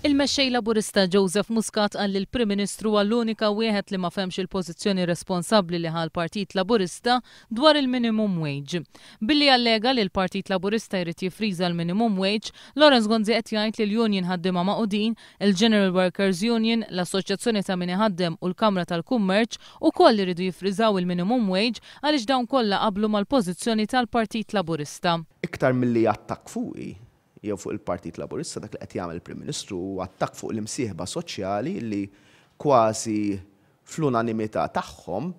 Il-mexxej Laburista Joseph Muscat qal li l-Prim Ministru għall-unika wieħed li ma femx il-pożizzjoni responsabbli li ħal Partit Laburista dwar il-minimum wage. Billi allega li l-Partit Laburista jrid jifriża l-minimum wage, Lawrence Gonzi qed jgħid li l-Union ħaddiema maqudin, il-General Workers Union, l-Assoċjazzjoni ta' min iħaddem u l-Kamra tal-Kummerċ ukoll iridu jifriżaw il-minimum wage għaliex dawn kollha qablu mal-pożizzjoni tal-Partit Laburista. Iktar milli attakk fuqi jew fuq il-Partit Laburista dak li qed jagħmel il-Prim Ministru huwa attakk fuq l-imsieħba soċjali li kważi fl-unanimità tagħhom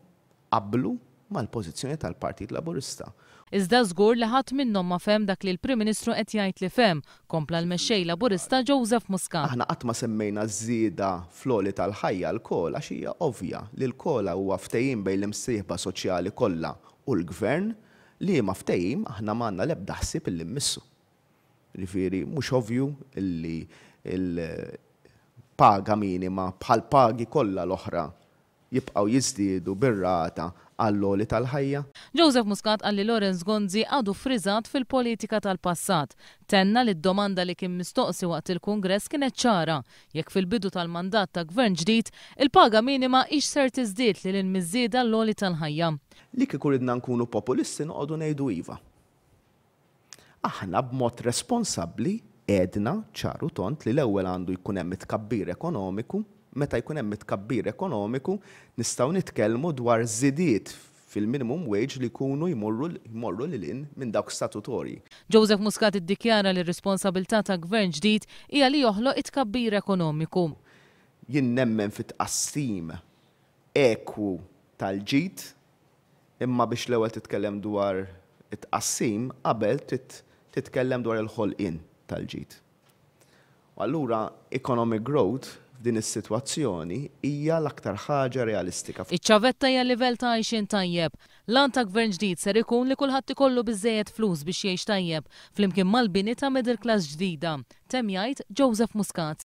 qablu mal-pożizzjoni tal-Partit Laburista. Iżda żgur li ħadd minnhom ma fehm dak li l-Prim Ministru qed jgħid li fehm, kompla l-mexxej Laburista Joseph Muscat. Aħna qatt ma semmejna żieda fl-għoli tal-ħajja l-kol għax hija ovvja li l-kol huwa ftehim bejn l-imsieħba soċjali kollha u l-Gvern li ma ftehim aħna m'għandna l-ebda ħsieb illi mmissu. Rifieri mhux ovvju li l-paga minima bħal pagi kollha l-oħra jibqgħu jiżdiedu bir-rata għall-għoli tal-ħajja. Joseph Muscat qal li Lawrence Gonzi għadu friżat fil-politika tal-passat. Tenna li d-domanda li kien mistoqsi waqt il-Kungress kienet ċara. Jekk fil-bidu tal-mandat ta' gvern ġdid, il-paga minima ix ser tiżdied li l-miżieda l-għoli tal-ħajja. Li kieku ridna nkunu populisti noqogħdu ngħidu iva. Aħna b'mod responsabbli għedna ċaru tont li l-ewwel għandu jkun hemm tkabbir ekonomiku, meta jkun hemm tkabbir ekonomiku nistgħu nitkellmu dwar żidiet fil-minimum wage li jkunu jmorru lil minn dawk statutorji. Joseph Muscat iddikjara li r-responsabilità ta' gvern ġdid hija li joħloq tkabbir ekonomiku. Jien nemmen fit-tqassim ekwu tal-ġid imma biex l-ewwel titkellem dwar it-tqassim qabel titkellem dwar il-ħolqien tal-ġid. Allura economic growth f'din is-sitwazzjoni hija l-aktar ħaġa realistika. Iċ-ċavetta hija livell ta' għajxin tajjeb. Lan ta' gvern ġdid ser ikun li kulħadd ikollu biżżejjed flus biex jgħix tajjeb flimkien mal-bini ta' middle class ġdida. Tem jgħid Joseph Muscat.